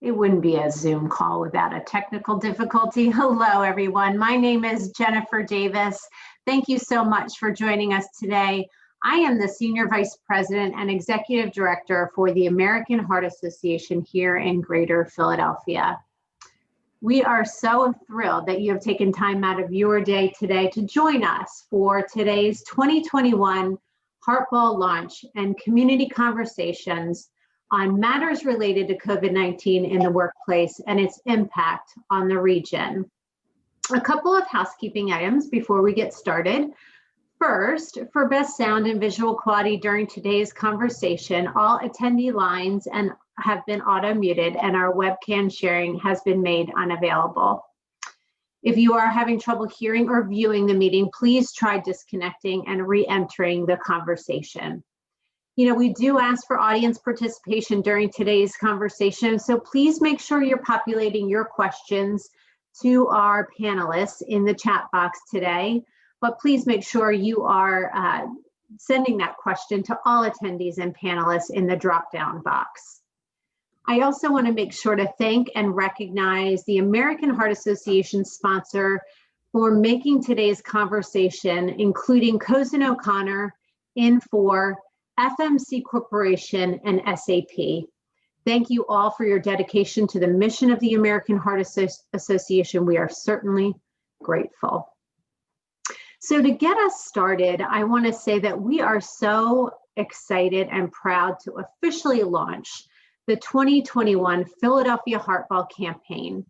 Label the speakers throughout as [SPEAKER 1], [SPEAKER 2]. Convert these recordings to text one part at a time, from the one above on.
[SPEAKER 1] It wouldn't be a Zoom call without a technical difficulty. Hello, everyone. My name is Jennifer Davis. Thank you so much for joining us today. I am the Senior Vice President and Executive Director for the American Heart Association here in Greater Philadelphia. We are so thrilled that you have taken time out of your day today to join us for today's 2021 Heartball launch and community conversations on matters related to COVID-19 in the workplace and its impact on the region. A couple of housekeeping items before we get started. First, for best sound and visual quality during today's conversation, all attendee lines have been auto muted and our webcam sharing has been made unavailable. If you are having trouble hearing or viewing the meeting, please try disconnecting and re-entering the conversation. We do ask for audience participation during today's conversation, so please make sure you're populating your questions to our panelists in the chat box today, but please make sure you are sending that question to all attendees and panelists in the drop-down box. I also want to make sure to thank and recognize the American Heart Association sponsor for making today's conversation, including Cozen O'Connor, Infor, FMC Corporation, and SAP. Thank you all for your dedication to the mission of the American Heart Association. We are certainly grateful. So to get us started, I want to say that we are so excited and proud to officially launch the 2021 Philadelphia Heartball campaign.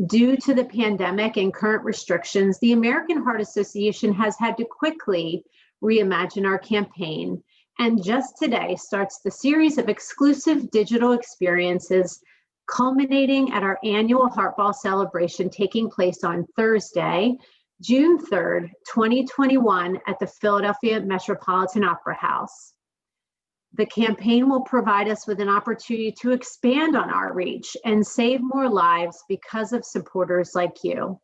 [SPEAKER 1] Due to the pandemic and current restrictions, the American Heart Association has had to quickly reimagine our campaign. And just today starts the series of exclusive digital experiences culminating at our annual Heartball celebration taking place on Thursday, June 3rd, 2021 at the Philadelphia Metropolitan Opera House. The campaign will provide us with an opportunity to expand on our reach and save more lives because of supporters like you.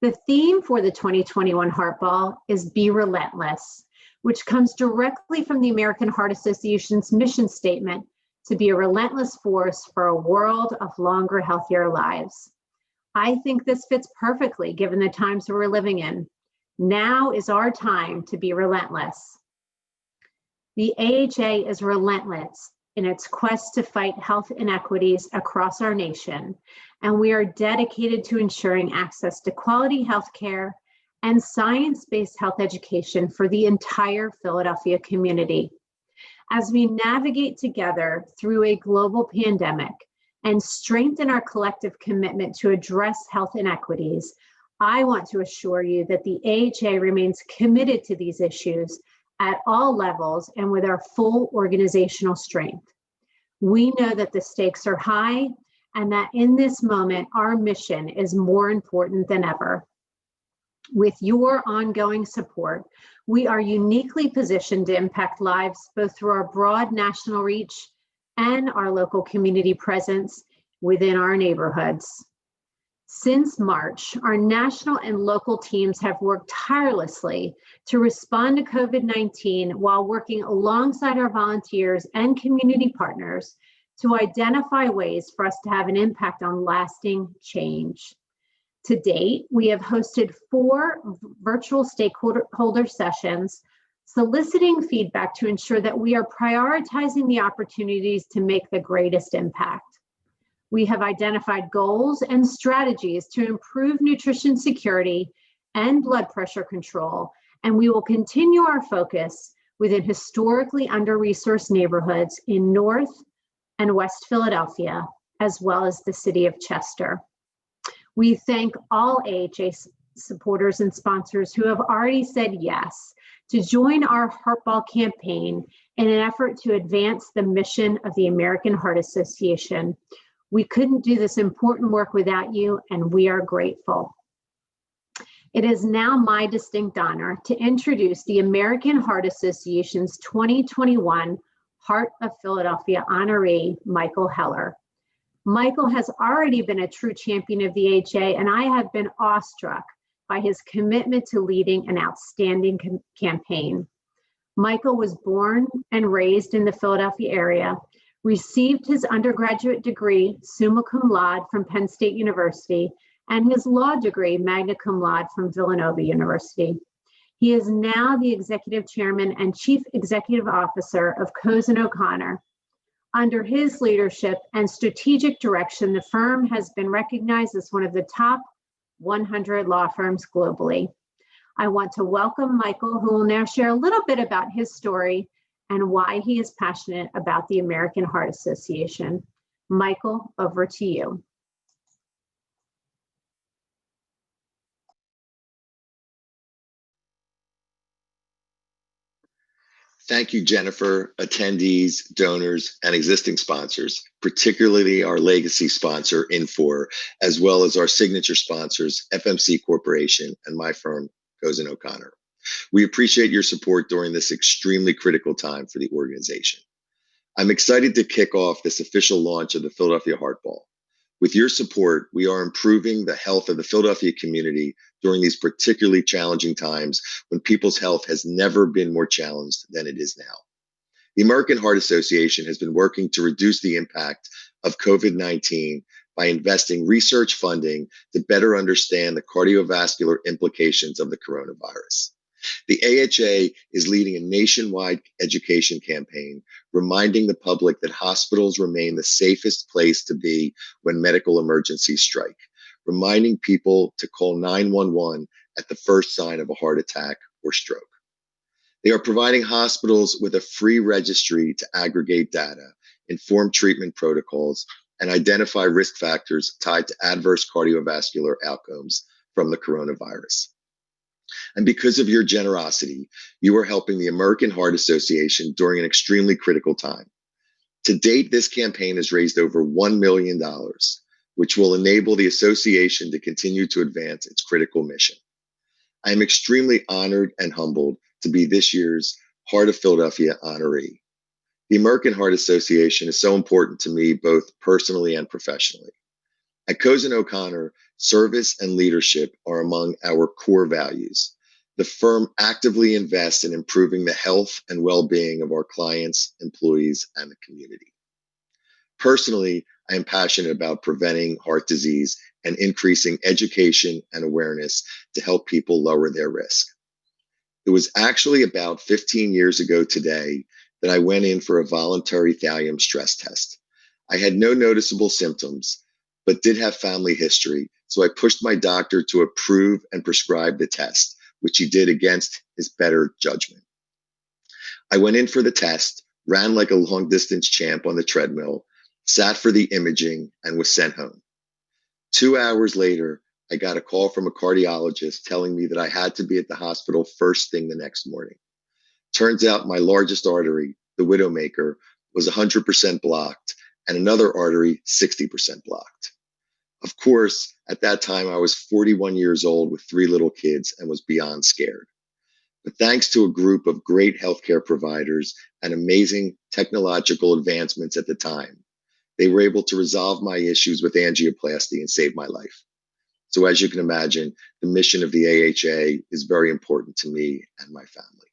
[SPEAKER 1] The theme for the 2021 Heartball is Be Relentless, which comes directly from the American Heart Association's mission statement to be a relentless force for a world of longer, healthier lives. I think this fits perfectly given the times we're living in. Now is our time to be relentless. The AHA is relentless in its quest to fight health inequities across our nation, and we are dedicated to ensuring access to quality health care and science-based health education for the entire Philadelphia community. As we navigate together through a global pandemic and strengthen our collective commitment to address health inequities, I want to assure you that the AHA remains committed to these issues at all levels and with our full organizational strength. We know that the stakes are high and that in this moment, our mission is more important than ever. With your ongoing support, we are uniquely positioned to impact lives both through our broad national reach and our local community presence within our neighborhoods. Since March, our national and local teams have worked tirelessly to respond to COVID-19 while working alongside our volunteers and community partners to identify ways for us to have an impact on lasting change. To date, we have hosted 4 virtual stakeholder sessions, soliciting feedback to ensure that we are prioritizing the opportunities to make the greatest impact. We have identified goals and strategies to improve nutrition security and blood pressure control, and we will continue our focus within historically under-resourced neighborhoods in North and West Philadelphia, as well as the city of Chester. We thank all AHA supporters and sponsors who have already said yes to join our Heartball campaign in an effort to advance the mission of the American Heart Association. We couldn't do this important work without you, and we are grateful. It is now my distinct honor to introduce the American Heart Association's 2021 Heart of Philadelphia honoree, Michael Heller. Michael has already been a true champion of the AHA, and I have been awestruck by his commitment to leading an outstanding campaign. Michael was born and raised in the Philadelphia area, received his undergraduate degree, summa cum laude, from Penn State University, and his law degree, magna cum laude, from Villanova University. He is now the executive chairman and chief executive officer of Cozen O'Connor. Under his leadership and strategic direction, the firm has been recognized as one of the top 100 law firms globally. I want to welcome Michael, who will now share a little bit about his story and why he is passionate about the American Heart Association. Michael, over to you.
[SPEAKER 2] Thank you, Jennifer, attendees, donors, and existing sponsors, particularly our legacy sponsor, Infor, as well as our signature sponsors, FMC Corporation and my firm, Cozen O'Connor. We appreciate your support during this extremely critical time for the organization. I'm excited to kick off this official launch of the Philadelphia Heartball. With your support, we are improving the health of the Philadelphia community during these particularly challenging times when people's health has never been more challenged than it is now. The American Heart Association has been working to reduce the impact of COVID-19 by investing research funding to better understand the cardiovascular implications of the coronavirus. The AHA is leading a nationwide education campaign, reminding the public that hospitals remain the safest place to be when medical emergencies strike, reminding people to call 911 at the first sign of a heart attack or stroke. They are providing hospitals with a free registry to aggregate data, inform treatment protocols, and identify risk factors tied to adverse cardiovascular outcomes from the coronavirus. And because of your generosity, you are helping the American Heart Association during an extremely critical time. To date, this campaign has raised over $1 million, which will enable the association to continue to advance its critical mission. I am extremely honored and humbled to be this year's Heart of Philadelphia honoree. The American Heart Association is so important to me, both personally and professionally. At Cozen O'Connor, service and leadership are among our core values. The firm actively invests in improving the health and well-being of our clients, employees, and the community. Personally, I am passionate about preventing heart disease and increasing education and awareness to help people lower their risk. It was actually about 15 years ago today that I went in for a voluntary thallium stress test. I had no noticeable symptoms, but did have family history, so I pushed my doctor to approve and prescribe the test, which he did against his better judgment. I went in for the test, ran like a long distance champ on the treadmill, sat for the imaging, and was sent home. 2 hours later, I got a call from a cardiologist telling me that I had to be at the hospital first thing the next morning. Turns out my largest artery, the widowmaker, was 100% blocked, and another artery 60% blocked. Of course, at that time, I was 41 years old with 3 little kids and was beyond scared. But thanks to a group of great healthcare providers and amazing technological advancements at the time, they were able to resolve my issues with angioplasty and save my life. So as you can imagine, the mission of the AHA is very important to me and my family.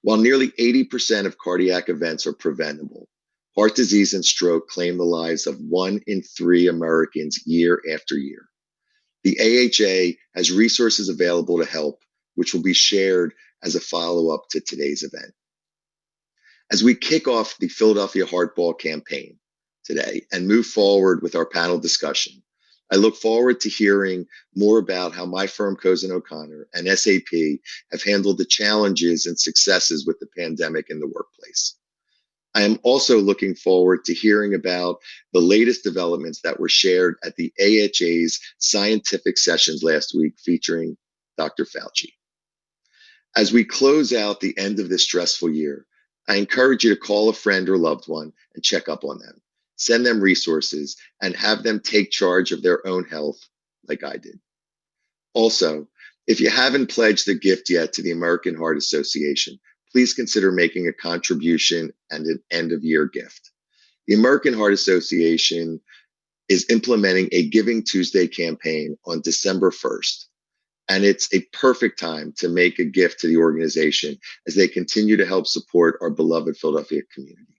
[SPEAKER 2] While nearly 80% of cardiac events are preventable, heart disease and stroke claim the lives of 1 in 3 Americans year after year. The AHA has resources available to help, which will be shared as a follow-up to today's event. As we kick off the Philadelphia Heartball campaign today and move forward with our panel discussion, I look forward to hearing more about how my firm, Cozen O'Connor, and SAP have handled the challenges and successes with the pandemic in the workplace. I am also looking forward to hearing about the latest developments that were shared at the AHA's scientific sessions last week featuring Dr. Fauci. As we close out the end of this stressful year, I encourage you to call a friend or loved one and check up on them. Send them resources and have them take charge of their own health like I did. Also, if you haven't pledged a gift yet to the American Heart Association, please consider making a contribution and an end-of-year gift. The American Heart Association is implementing a Giving Tuesday campaign on December 1st, and it's a perfect time to make a gift to the organization as they continue to help support our beloved Philadelphia community.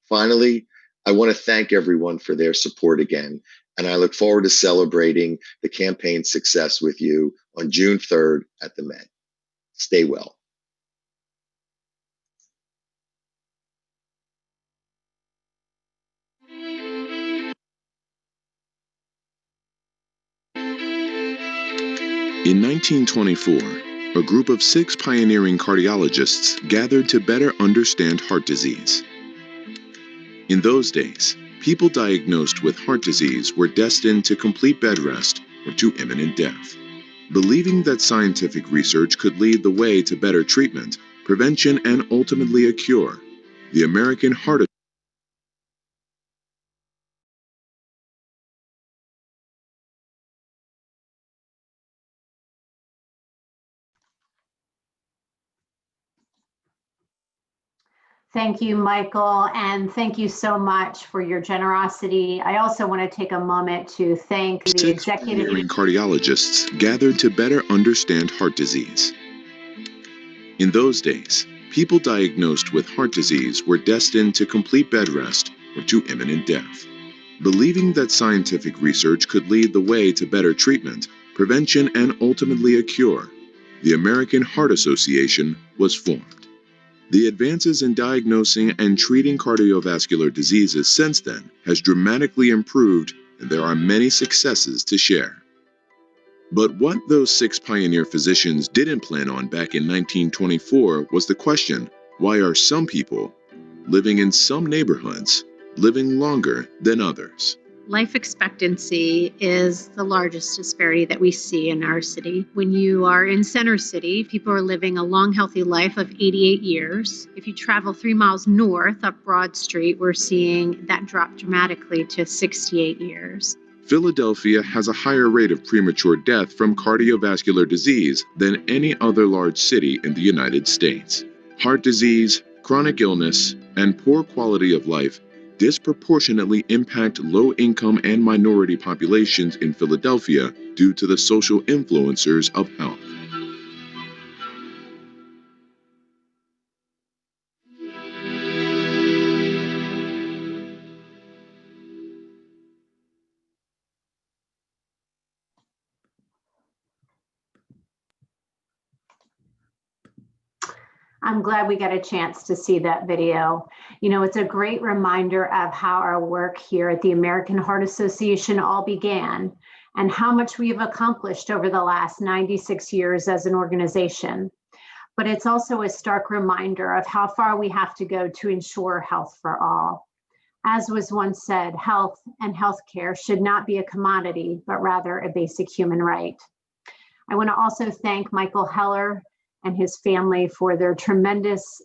[SPEAKER 2] Finally, I want to thank everyone for their support again, and I look forward to celebrating the campaign's success with you on June 3rd at the Met. Stay well.
[SPEAKER 3] In 1924, a group of 6 pioneering cardiologists gathered to better understand heart disease. In those days, people diagnosed with heart disease were destined to complete bed rest or to imminent death. Believing that scientific research could lead the way to better treatment, prevention, and ultimately a cure, the American Heart
[SPEAKER 1] Thank you, Michael, and thank you so much for your generosity. I also want to take a moment to thank the executive
[SPEAKER 3] cardiologists gathered to better understand heart disease. In those days, people diagnosed with heart disease were destined to complete bed rest or to imminent death. Believing that scientific research could lead the way to better treatment, prevention, and ultimately a cure, the American Heart Association was formed. The advances in diagnosing and treating cardiovascular diseases since then has dramatically improved, and there are many successes to share. But what those 6 pioneer physicians didn't plan on back in 1924 was the question, why are some people living in some neighborhoods living longer than others?
[SPEAKER 4] Life expectancy is the largest disparity that we see in our city. When you are in Center City, people are living a long, healthy life of 88 years. If you travel 3 miles north up Broad Street, we're seeing that drop dramatically to 68 years.
[SPEAKER 3] Philadelphia has a higher rate of premature death from cardiovascular disease than any other large city in the United States. Heart disease, chronic illness, and poor quality of life disproportionately impact low-income and minority populations in Philadelphia due to the social influencers of health.
[SPEAKER 1] I'm glad we got a chance to see that video. You know, it's a great reminder of how our work here at the American Heart Association all began and how much we've accomplished over the last 96 years as an organization. But it's also a stark reminder of how far we have to go to ensure health for all. As was once said, health and healthcare should not be a commodity, but rather a basic human right. I want to also thank Michael Heller and his family for their tremendous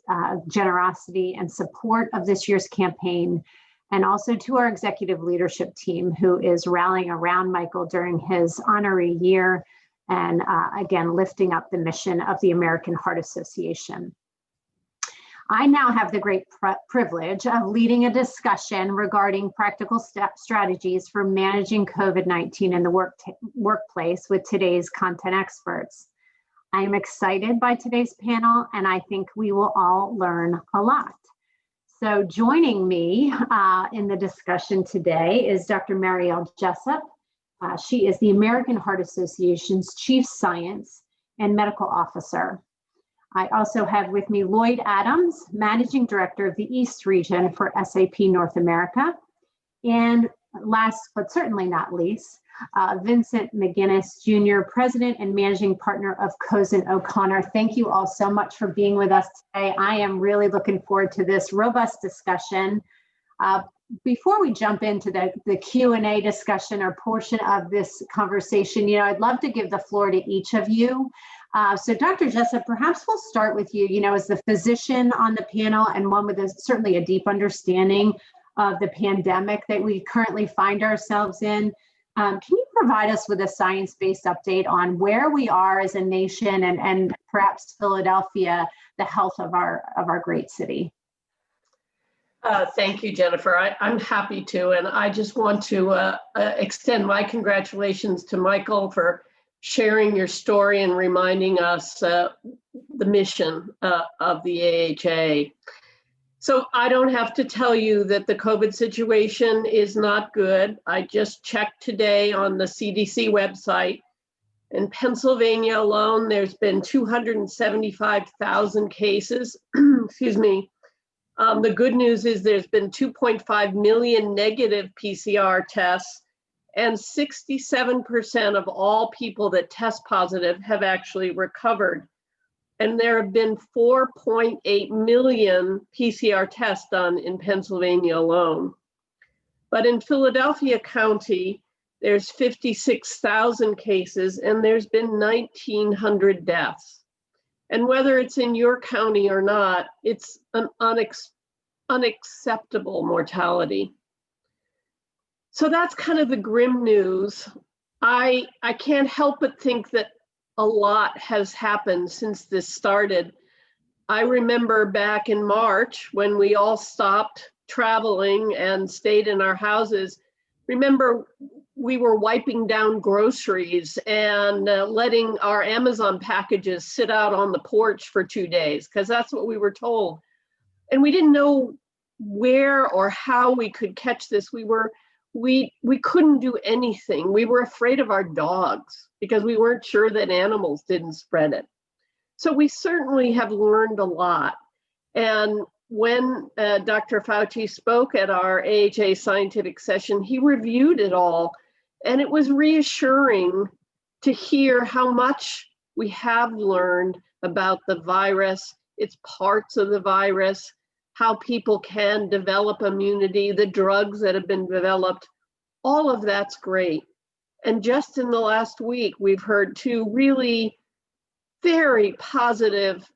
[SPEAKER 1] generosity and support of this year's campaign, and also to our executive leadership team who is rallying around Michael during his honorary year and again, lifting up the mission of the American Heart Association. I now have the great privilege of leading a discussion regarding practical strategies for managing COVID-19 in the workplace with today's content experts. I am excited by today's panel, and I think we will all learn a lot. So joining me in the discussion today is Dr. Marielle Jessup. She is the American Heart Association's Chief Science and Medical Officer. I also have with me Lloyd Adams, Managing Director of the East Region for SAP North America. And last but certainly not least, Vincent McGinnis Jr., President and Managing Partner of Cozen O'Connor. Thank you all so much for being with us today. I am really looking forward to this robust discussion. Before we jump into the Q&A discussion or portion of this conversation, you know, I'd love to give the floor to each of you. So Dr. Jessup, perhaps we'll start with you, you know, as the physician on the panel and one with certainly a deep understanding of the pandemic that we currently find ourselves in. Can you provide us with a science-based update on where we are as a nation and perhaps Philadelphia, the health of our great city?
[SPEAKER 5] Thank you, Jennifer. I'm happy to, and I just want to extend my congratulations to Michael for sharing your story and reminding us the mission of the AHA. So I don't have to tell you that the COVID situation is not good. I just checked today on the CDC website. In Pennsylvania alone, there's been 275,000 cases, excuse me. The good news is there's been 2.5 million negative PCR tests, and 67% of all people that test positive have actually recovered. And there have been 4.8 million PCR tests done in Pennsylvania alone. But in Philadelphia County, there's 56,000 cases and there's been 1,900 deaths. And whether it's in your county or not, it's an unacceptable mortality. So that's kind of the grim news. I can't help but think that a lot has happened since this started. I remember back in March when we all stopped traveling and stayed in our houses. Remember, we were wiping down groceries and letting our Amazon packages sit out on the porch for 2 days, because that's what we were told. And we didn't know where or how we could catch this. We couldn't do anything. We were afraid of our dogs because we weren't sure that animals didn't spread it. So we certainly have learned a lot. And when Dr. Fauci spoke at our AHA scientific session, he reviewed it all. And it was reassuring to hear how much we have learned about the virus, its parts of the virus, how people can develop immunity, the drugs that have been developed. All of that's great. And just in the last week, we've heard two really very positive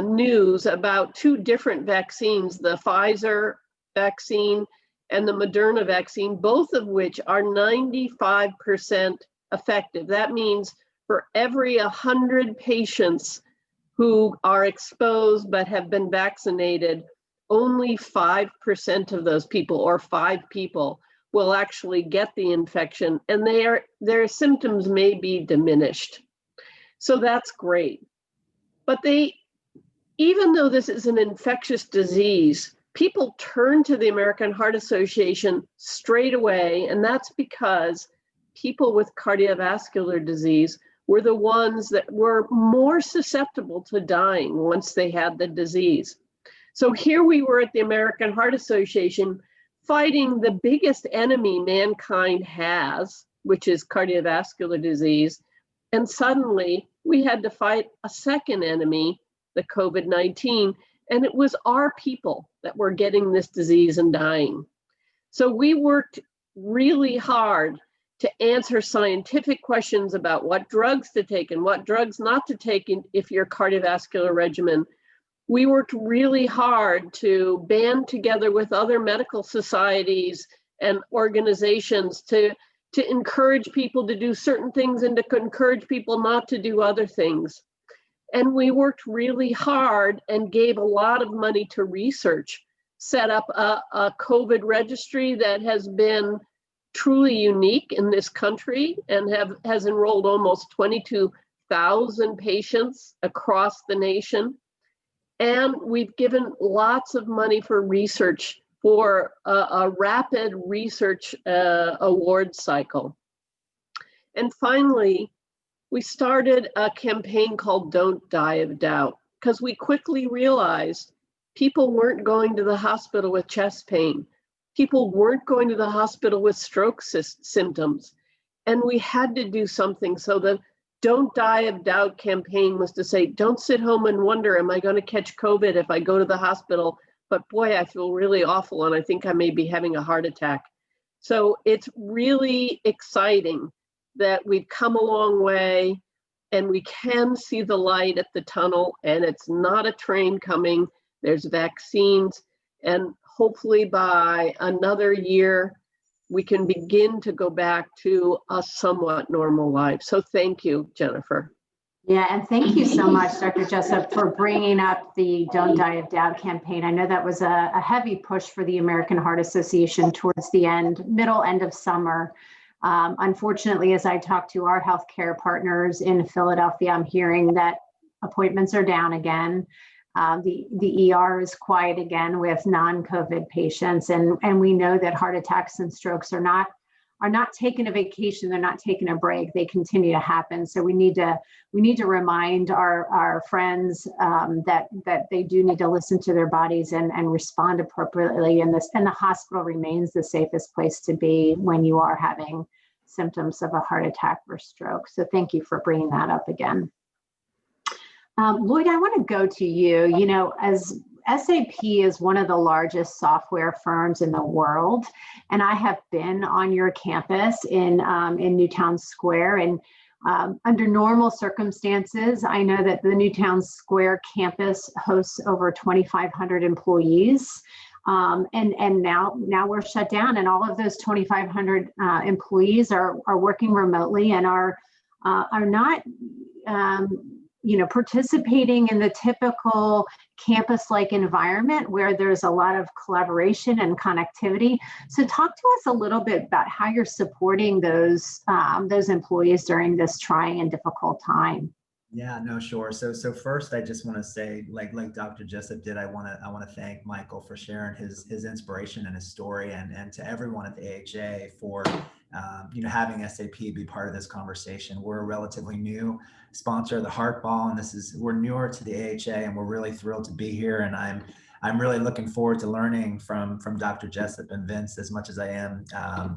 [SPEAKER 5] news about two different vaccines, the Pfizer vaccine and the Moderna vaccine, both of which are 95% effective. That means for every 100 patients who are exposed but have been vaccinated, only 5% of those people, or 5 people, will actually get the infection, and their symptoms may be diminished. So that's great. But even though this is an infectious disease, people turn to the American Heart Association straight away, and that's because people with cardiovascular disease were the ones that were more susceptible to dying once they had the disease. So here we were at the American Heart Association fighting the biggest enemy mankind has, which is cardiovascular disease. And suddenly we had to fight a second enemy, the COVID-19, and it was our people that were getting this disease and dying. So we worked really hard to answer scientific questions about what drugs to take and what drugs not to take if your cardiovascular regimen. We worked really hard to band together with other medical societies and organizations to encourage people to do certain things and to encourage people not to do other things. And we worked really hard and gave a lot of money to research, set up a COVID registry that has been truly unique in this country and has enrolled almost 22,000 patients across the nation. And we've given lots of money for research, for a rapid research award cycle. And finally, we started a campaign called Don't Die of Doubt, because we quickly realized people weren't going to the hospital with chest pain. People weren't going to the hospital with stroke symptoms. And we had to do something. So the Don't Die of Doubt campaign was to say, don't sit home and wonder, am I going to catch COVID if I go to the hospital? But boy, I feel really awful and I think I may be having a heart attack. So it's really exciting that we've come a long way and we can see the light at the tunnel, and it's not a train coming. There's vaccines, and hopefully by another year, we can begin to go back to a somewhat normal life. So thank you, Jennifer.
[SPEAKER 1] Yeah, and thank you so much, Dr. Jessup, for bringing up the Don't Die of Doubt campaign. I know that was a heavy push for the American Heart Association towards the middle end of summer. Unfortunately, as I talk to our healthcare partners in Philadelphia, I'm hearing that appointments are down again. The ER is quiet again with non-COVID patients, and we know that heart attacks and strokes are not taking a vacation. They're not taking a break. They continue to happen. So we need to remind our friends that they do need to listen to their bodies and respond appropriately. And the hospital remains the safest place to be when you are having symptoms of a heart attack or stroke. So thank you for bringing that up again. Lloyd, I want to go to you. You know, as SAP is one of the largest software firms in the world, and I have been on your campus in Newtown Square. And under normal circumstances, I know that the Newtown Square campus hosts over 2,500 employees. And now we're shut down, and all of those 2,500 employees are working remotely and are not participating in the typical campus-like environment where there's a lot of collaboration and connectivity. So talk to us a little bit about how you're supporting those employees during this trying and difficult time.
[SPEAKER 6] Yeah, no, sure. So first, I just want to say, like Dr. Jessup did, I want to thank Michael for sharing his inspiration and his story, and to everyone at the AHA for having SAP be part of this conversation. We're a relatively new sponsor of the Heart Ball, and we're newer to the AHA, and we're really thrilled to be here. And I'm really looking forward to learning from Dr. Jessup and Vince as much as I am.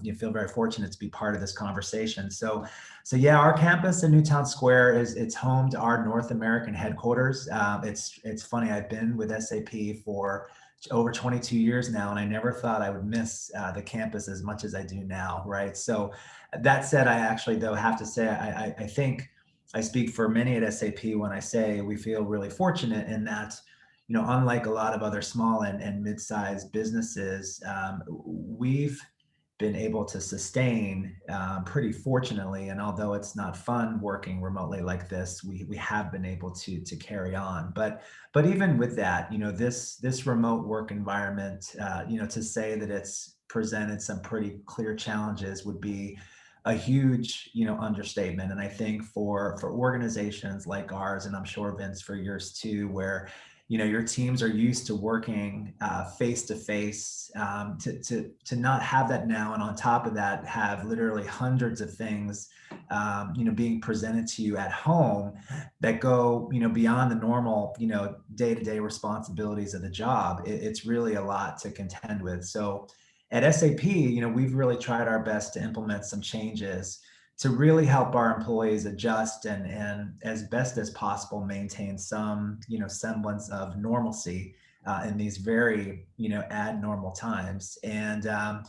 [SPEAKER 6] You feel very fortunate to be part of this conversation. So yeah, our campus in Newtown Square it's home to our North American headquarters. It's funny, I've been with SAP for over 22 years now, and I never thought I would miss the campus as much as I do now, right? So that said, I actually though have to say, I think I speak for many at SAP when I say we feel really fortunate in that, unlike a lot of other small and mid-sized businesses, we've been able to sustain pretty fortunately. And although it's not fun working remotely like this, we have been able to carry on. But even with that, this remote work environment, to say that it's presented some pretty clear challenges would be a huge, understatement. And I think for organizations like ours, and I'm sure Vince for yours too, where your teams are used to working face to face, to not have that now, and on top of that, have literally hundreds of things, being presented to you at home that go, beyond the normal, day-to-day responsibilities of the job. It's really a lot to contend with. So at SAP, we've really tried our best to implement some changes to really help our employees adjust and as best as possible maintain some semblance of normalcy in these very abnormal times. And a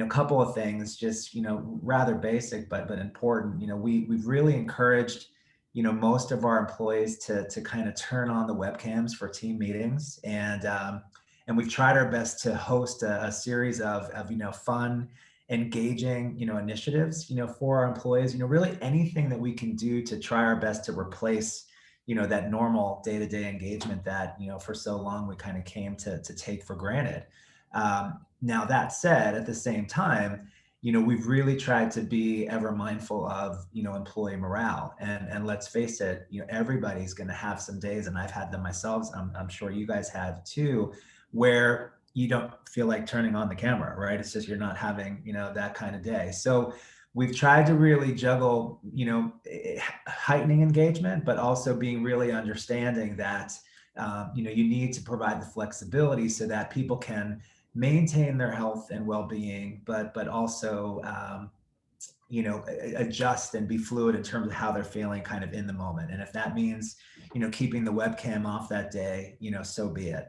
[SPEAKER 6] couple of things, just rather basic but important. We've really encouraged most of our employees to kind of turn on the webcams for team meetings, and we've tried our best to host a series of fun, engaging, initiatives, for our employees, really anything that we can do to try our best to replace, that normal day-to-day engagement that, for so long we kind of came to take for granted. Now that said, at the same time, we've really tried to be ever mindful of, employee morale, and let's face it, everybody's going to have some days, and I've had them myself. I'm sure you guys have too, where you don't feel like turning on the camera, right? It's just, you're not having, that kind of day. So we've tried to really juggle, heightening engagement, but also being really understanding that, you need to provide the flexibility so that people can maintain their health and well-being, but also, adjust and be fluid in terms of how they're feeling kind of in the moment. And if that means, keeping the webcam off that day, so be it.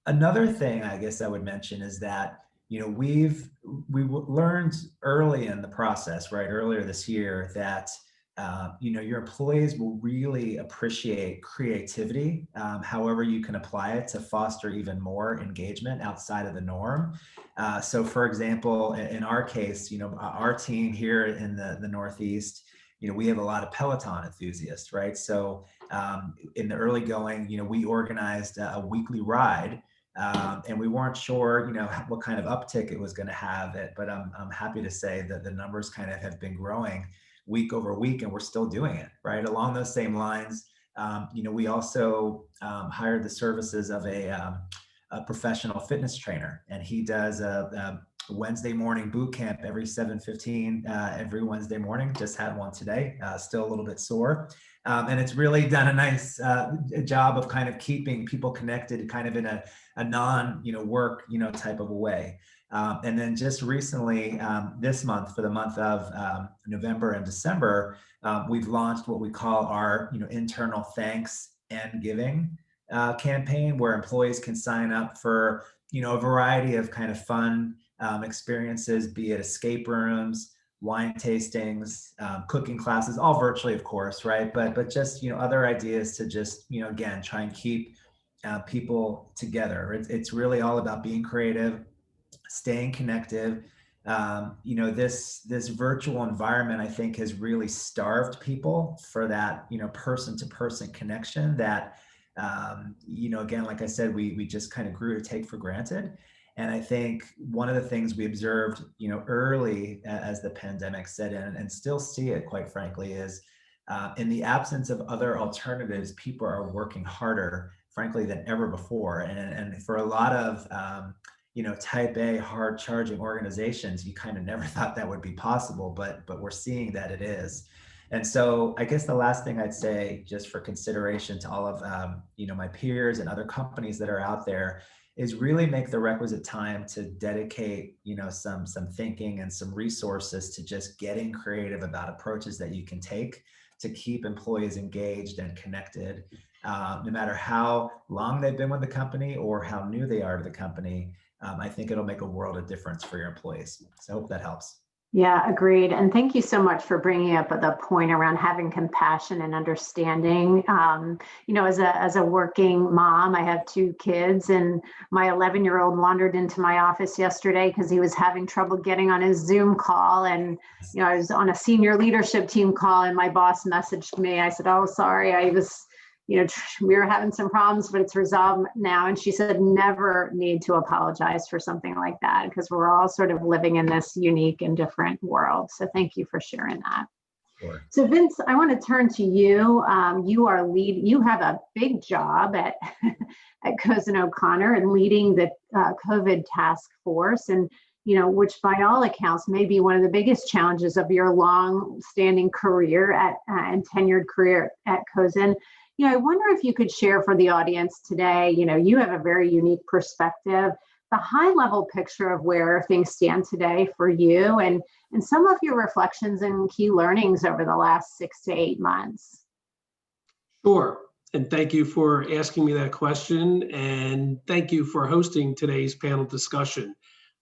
[SPEAKER 6] Another thing I guess I would mention is that, we learned early in the process, right, earlier this year, that your employees will really appreciate creativity, however you can apply it to foster even more engagement outside of the norm. So for example, in our case, our team here in the Northeast, we have a lot of Peloton enthusiasts, right? So in the early going, we organized a weekly ride, and we weren't sure, what kind of uptick it was going to have, but I'm happy to say that the numbers kind of have been growing week over week, and we're still doing it, right? Along those same lines, we also hired the services of a professional fitness trainer, and he does a Wednesday morning boot camp every 7:15 every Wednesday morning. Just had one today, still a little bit sore. And it's really done a nice job of kind of keeping people connected kind of in a non-work, type of a way. And then just recently, this month, for the month of November and December, we've launched what we call our, internal thanks and giving campaign, where employees can sign up for, a variety of kind of fun experiences, be it escape rooms, wine tastings, cooking classes, all virtually, of course, right? But just, other ideas to just, again, try and keep people together. It's really all about being creative, staying connected. This virtual environment, I think, has really starved people for that, person-to-person connection that, again, like I said, we just kind of grew to take for granted. And I think one of the things we observed, early as the pandemic set in, and still see it, quite frankly, is in the absence of other alternatives, people are working harder, frankly, than ever before. And for a lot of, type A hard charging organizations, you kind of never thought that would be possible, but we're seeing that it is. And so I guess the last thing I'd say, just for consideration to all of, my peers and other companies that are out there, is really make the requisite time to dedicate, some thinking and some resources to just getting creative about approaches that you can take to keep employees engaged and connected, no matter how long they've been with the company or how new they are to the company. I think it'll make a world of difference for your employees. So I hope that helps.
[SPEAKER 1] Yeah, agreed. And thank you so much for bringing up the point around having compassion and understanding. As a working mom, I have 2 kids, and my 11-year-old wandered into my office yesterday because he was having trouble getting on his Zoom call. And, I was on a senior leadership team call, and my boss messaged me. I said, "Oh, sorry, I was, we were having some problems, but it's resolved now." And she said, never need to apologize for something like that, because we're all sort of living in this unique and different world. So thank you for sharing that.
[SPEAKER 6] Sure.
[SPEAKER 1] So Vince, I want to turn to you. You have a big job at at Cozen O'Connor and leading the COVID task force, and which by all accounts may be one of the biggest challenges of your long-standing career and tenured career at Cozen. I wonder if you could share for the audience today. You have a very unique perspective, the high-level picture of where things stand today for you, and some of your reflections and key learnings over the last 6 to 8 months.
[SPEAKER 5] Sure. And thank you for asking me that question. And thank you for hosting today's panel discussion.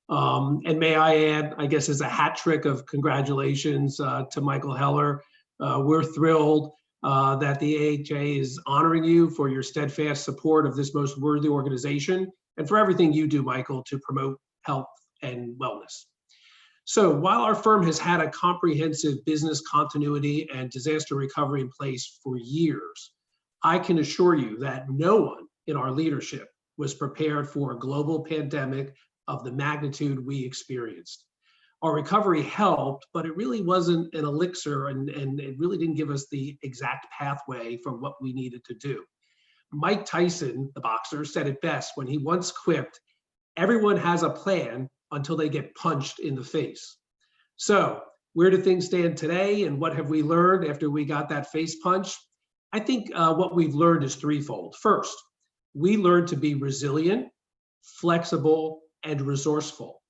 [SPEAKER 5] And may I add, I guess, as a hat trick of congratulations to Michael Heller. We're thrilled that the AHA is honoring you for your steadfast support of this most worthy organization and for everything you do, Michael, to promote health and wellness. So while our firm has had a comprehensive business continuity and disaster recovery in place for years, I can assure you that no one in our leadership was prepared for a global pandemic of the magnitude we experienced. Our recovery helped, but it really wasn't an elixir, and it really didn't give us the exact pathway for what we needed to do. Mike Tyson, the boxer, said it best when he once quipped, "Everyone has a plan until they get punched in the face." So where do things stand today, and what have we learned after we got that face punch? I think what we've learned is threefold. First, we learned to be resilient, flexible, and resourceful.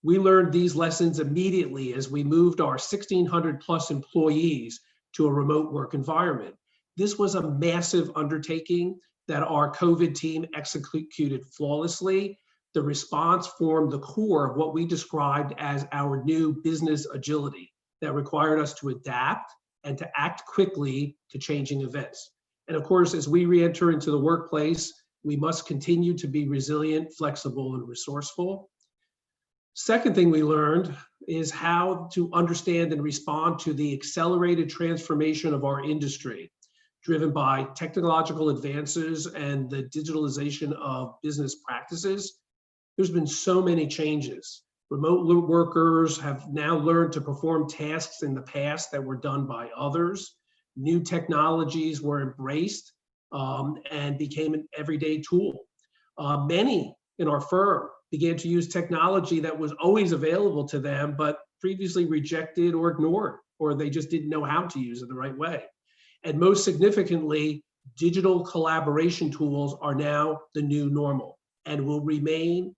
[SPEAKER 5] We learned these lessons immediately as we moved our 1,600 plus employees to a remote work environment. This was a massive undertaking that our COVID team executed flawlessly. The response formed the core of what we described as our new business agility that required us to adapt and to act quickly to changing events. And of course, as we re-enter into the workplace, we must continue to be resilient, flexible, and resourceful. Second thing we learned is how to understand and respond to the accelerated transformation of our industry, driven by technological advances and the digitalization of business practices. There's been so many changes. Remote workers have now learned to perform tasks in the past that were done by others. New technologies were embraced and became an everyday tool. Many in our firm began to use technology that was always available to them, but previously rejected or ignored, or they just didn't know how to use it the right way. And most significantly, digital collaboration tools are now the new normal and will remain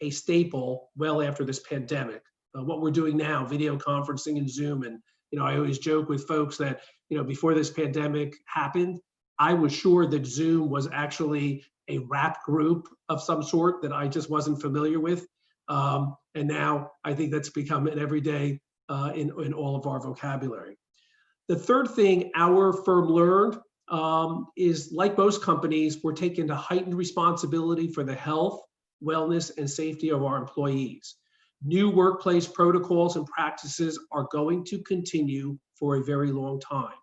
[SPEAKER 5] a staple well after this pandemic. What we're doing now, video conferencing and Zoom, and I always joke with folks that before this pandemic happened, I was sure that Zoom was actually a rap group of some sort that I just wasn't familiar with, and now I think that's become an everyday in all of our vocabulary. The third thing our firm learned is, like most companies, we're taking a heightened responsibility for the health, wellness, and safety of our employees. New workplace protocols and practices are going to continue for a very long time.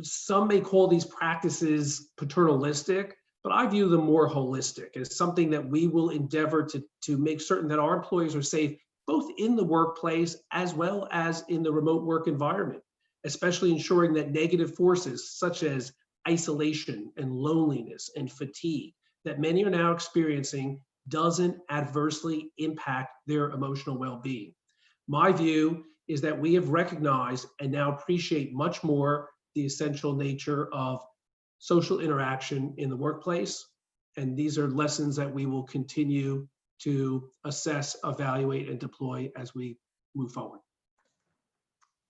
[SPEAKER 5] Some may call these practices paternalistic, but I view them more holistic as something that we will endeavor to make certain that our employees are safe, both in the workplace as well as in the remote work environment, especially ensuring that negative forces such as isolation and loneliness and fatigue that many are now experiencing doesn't adversely impact their emotional well-being. My view is that we have recognized and now appreciate much more the essential nature of social interaction in the workplace. And these are lessons that we will continue to assess, evaluate, and deploy as we move forward.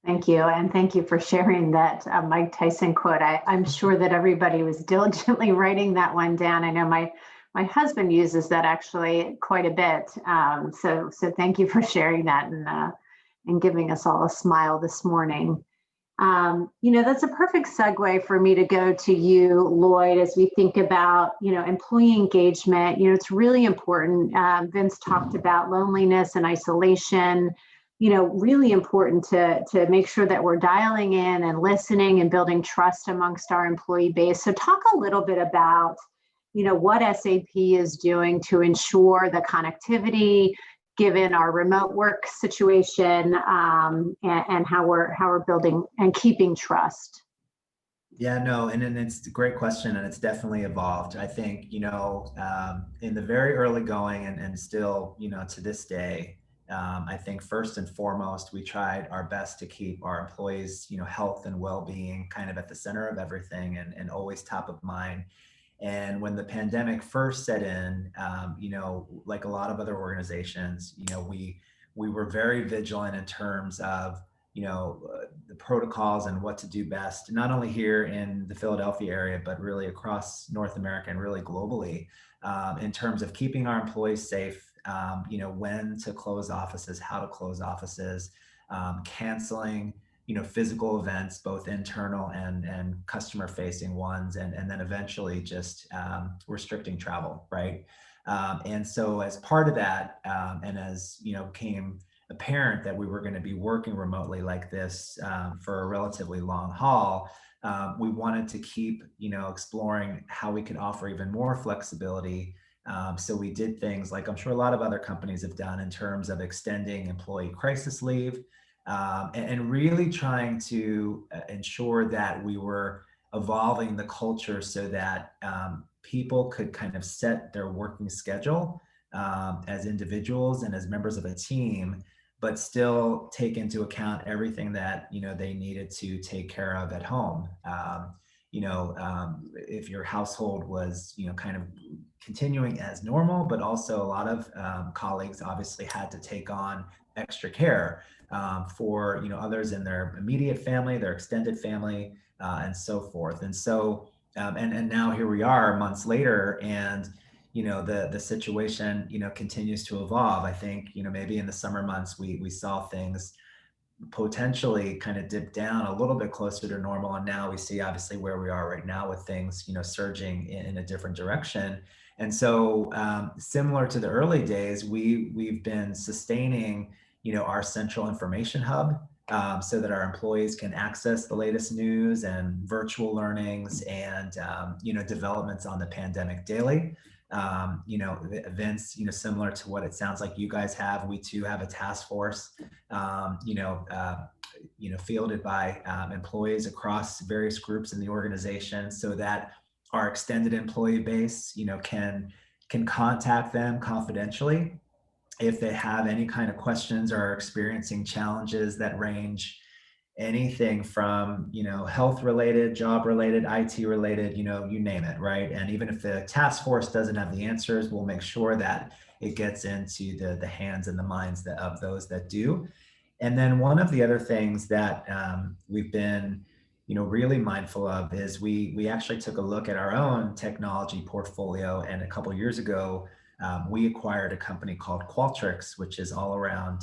[SPEAKER 1] Thank you. And thank you for sharing that Mike Tyson quote. I'm sure that everybody was diligently writing that one down. I know my husband uses that actually quite a bit. So thank you for sharing that and giving us all a smile this morning. That's a perfect segue for me to go to you, Lloyd, as we think about, employee engagement. It's really important. Vince talked about loneliness and isolation, really important to make sure that we're dialing in and listening and building trust amongst our employee base. So talk a little bit about, what SAP is doing to ensure the connectivity, given our remote work situation, and how we're building and keeping trust.
[SPEAKER 6] Yeah, no, and it's a great question, and it's definitely evolved. I think, in the very early going, and still, to this day, I think first and foremost, we tried our best to keep our employees, health and well-being kind of at the center of everything, and always top of mind. And when the pandemic first set in, like a lot of other organizations, we were very vigilant in terms of the protocols and what to do best, not only here in the Philadelphia area, but really across North America and really globally, in terms of keeping our employees safe, when to close offices, how to close offices, canceling physical events, both internal and customer facing ones, and then eventually just restricting travel, right? And so as part of that, and as came apparent that we were going to be working remotely like this for a relatively long haul, we wanted to keep exploring how we could offer even more flexibility. So we did things like I'm sure a lot of other companies have done in terms of extending employee crisis leave, and really trying to ensure that we were evolving the culture so that people could kind of set their working schedule as individuals and as members of a team, but still take into account everything that they needed to take care of at home. If your household was kind of continuing as normal, but also a lot of colleagues obviously had to take on extra care for others in their immediate family, their extended family, and so forth. And so and now here we are months later, and the situation continues to evolve. I think maybe in the summer months we saw things potentially kind of dip down a little bit closer to normal, and now we see obviously where we are right now with things surging in a different direction. And so similar to the early days, we've been sustaining our central information hub, so that our employees can access the latest news and virtual learnings and developments on the pandemic daily. Events similar to what it sounds like you guys have. We too have a task force fielded by employees across various groups in the organization, so that our extended employee base can contact them confidentially if they have any kind of questions or are experiencing challenges that range anything from health related, job related, IT related, you name it, right? And even if the task force doesn't have the answers, we'll make sure that it gets into the hands and the minds of those that do. And then one of the other things that we've been really mindful of is we actually took a look at our own technology portfolio, and a couple of years ago we acquired a company called Qualtrics, which is all around,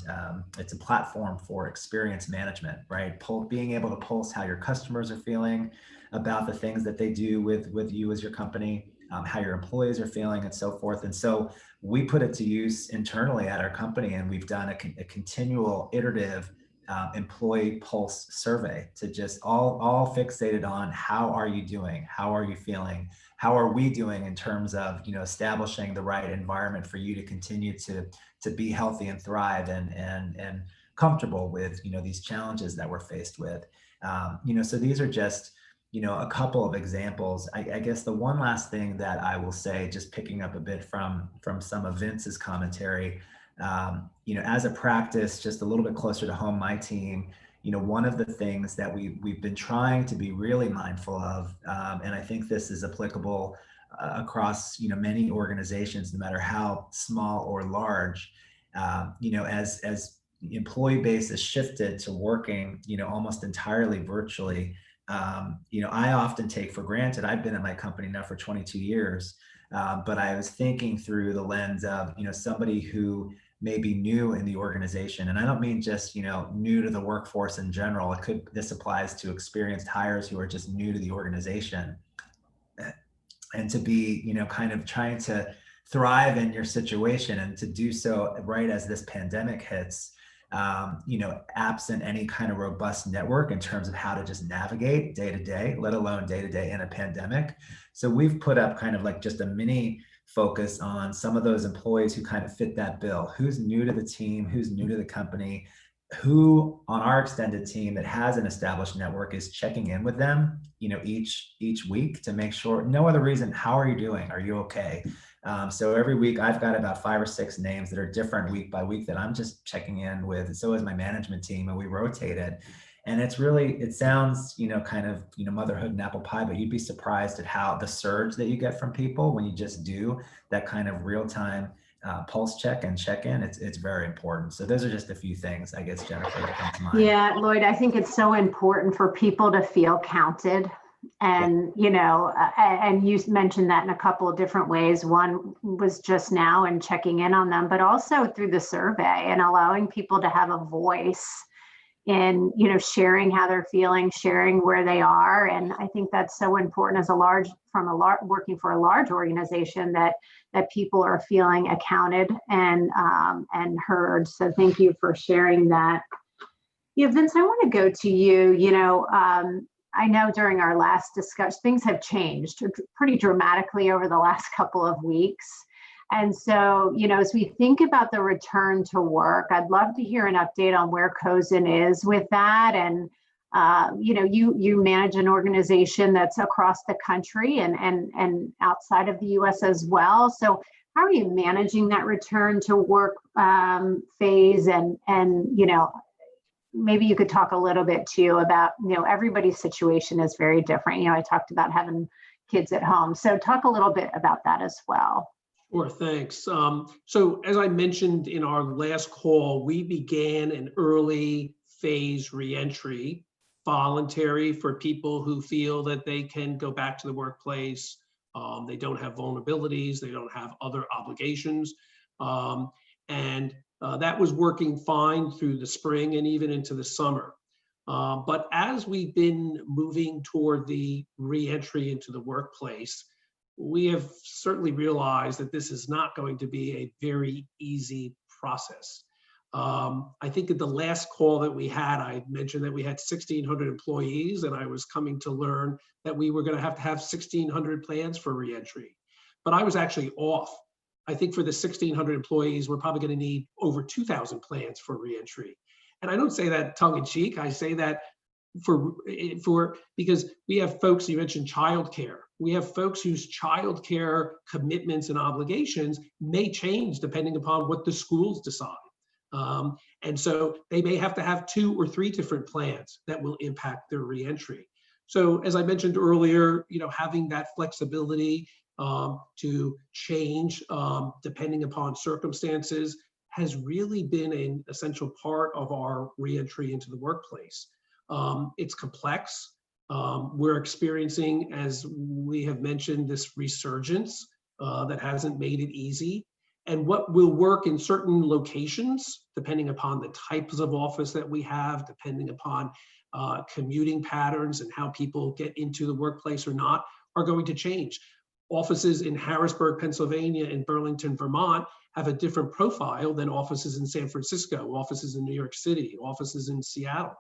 [SPEAKER 6] it's a platform for experience management, right? Being able to pulse how your customers are feeling about the things that they do with you as your company, how your employees are feeling, and so forth. And so we put it to use internally at our company, and we've done a continual iterative employee pulse survey to just all fixated on how are you doing, how are you feeling, how are we doing in terms of establishing the right environment for you to continue to be healthy and thrive and comfortable with these challenges that we're faced with. So these are just a couple of examples. I guess the one last thing that I will say, just picking up a bit from some of Vince's commentary, as a practice, just a little bit closer to home, my team, one of the things that we've been trying to be really mindful of, and I think this is applicable across many organizations, no matter how small or large, as the employee base is shifted to working almost entirely virtually. I often take for granted, I've been at my company now for 22 years, but I was thinking through the lens of somebody who may be new in the organization. And I don't mean just, new to the workforce in general. This applies to experienced hires who are just new to the organization. And to be, kind of trying to thrive in your situation, and to do so right as this pandemic hits, absent any kind of robust network in terms of how to just navigate day to day, let alone day to day in a pandemic. So we've put up kind of like just a mini focus on some of those employees who kind of fit that bill. Who's new to the team, who's new to the company, who on our extended team that has an established network is checking in with them, each week to make sure. No other reason. How are you doing? Are you okay? So every week I've got about 5 or 6 names that are different week by week that I'm just checking in with. So is my management team, and we rotate it. And it sounds, kind of, motherhood and apple pie, but you'd be surprised at how the surge that you get from people when you just do that kind of real time pulse check and check in. It's very important. So those are just a few things, I guess, Jennifer, that come to mind.
[SPEAKER 1] Yeah, Lloyd, I think it's so important for people to feel counted. And, and you mentioned that in a couple of different ways. One was just now and checking in on them, but also through the survey and allowing people to have a voice in, sharing how they're feeling, sharing where they are. And I think that's so important as working for a large organization that people are feeling accounted and heard. So thank you for sharing that. Yeah, Vince, I want to go to you. I know during our last discussion, things have changed pretty dramatically over the last couple of weeks. And so, as we think about the return to work, I'd love to hear an update on where Cozen is with that. And, you manage an organization that's across the country and outside of the US as well. So how are you managing that return to work phase? And maybe you could talk a little bit too about, everybody's situation is very different. I talked about having kids at home. So talk a little bit about that as well.
[SPEAKER 7] Sure, thanks. So as I mentioned in our last call, we began an early phase reentry, voluntary for people who feel that they can go back to the workplace. They don't have vulnerabilities, they don't have other obligations. And that was working fine through the spring and even into the summer. But as we've been moving toward the reentry into the workplace, we have certainly realized that this is not going to be a very easy process. I think at the last call that we had, I mentioned that we had 1,600 employees, and I was coming to learn that we were going to have 1,600 plans for reentry. But I was actually off. I think for the 1,600 employees, we're probably going to need over 2,000 plans for reentry. And I don't say that tongue in cheek. I say that because we have folks, you mentioned childcare. We have folks whose childcare commitments and obligations may change depending upon what the schools decide. And so they may have to have 2 or 3 different plans that will impact their reentry. So as I mentioned earlier, having that flexibility to change depending upon circumstances has really been an essential part of our reentry into the workplace. It's complex. We're experiencing, as we have mentioned, this resurgence that hasn't made it easy. And what will work in certain locations, depending upon the types of office that we have, depending upon commuting patterns and how people get into the workplace or not, are going to change. Offices in Harrisburg, Pennsylvania, and Burlington, Vermont have a different profile than offices in San Francisco, offices in New York City, offices in Seattle.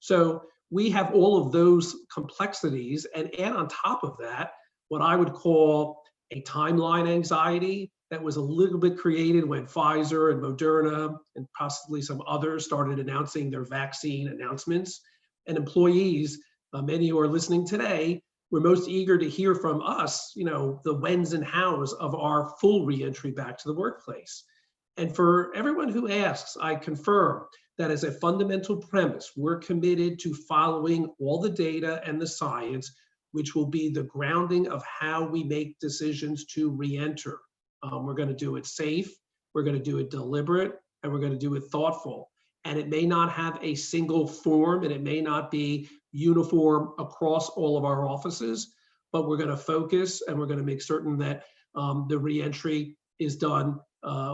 [SPEAKER 7] So we have all of those complexities, and add on top of that, what I would call a timeline anxiety that was a little bit created when Pfizer and Moderna and possibly some others started announcing their vaccine announcements. And employees, many who are listening today, were most eager to hear from us, the whens and hows of our full reentry back to the workplace. And for everyone who asks, I confirm that as a fundamental premise, we're committed to following all the data and the science, which will be the grounding of how we make decisions to reenter. We're going to do it safe, we're going to do it deliberate, and we're going to do it thoughtful. And it may not have a single form, and it may not be uniform across all of our offices, but we're going to focus and we're going to make certain that the reentry is done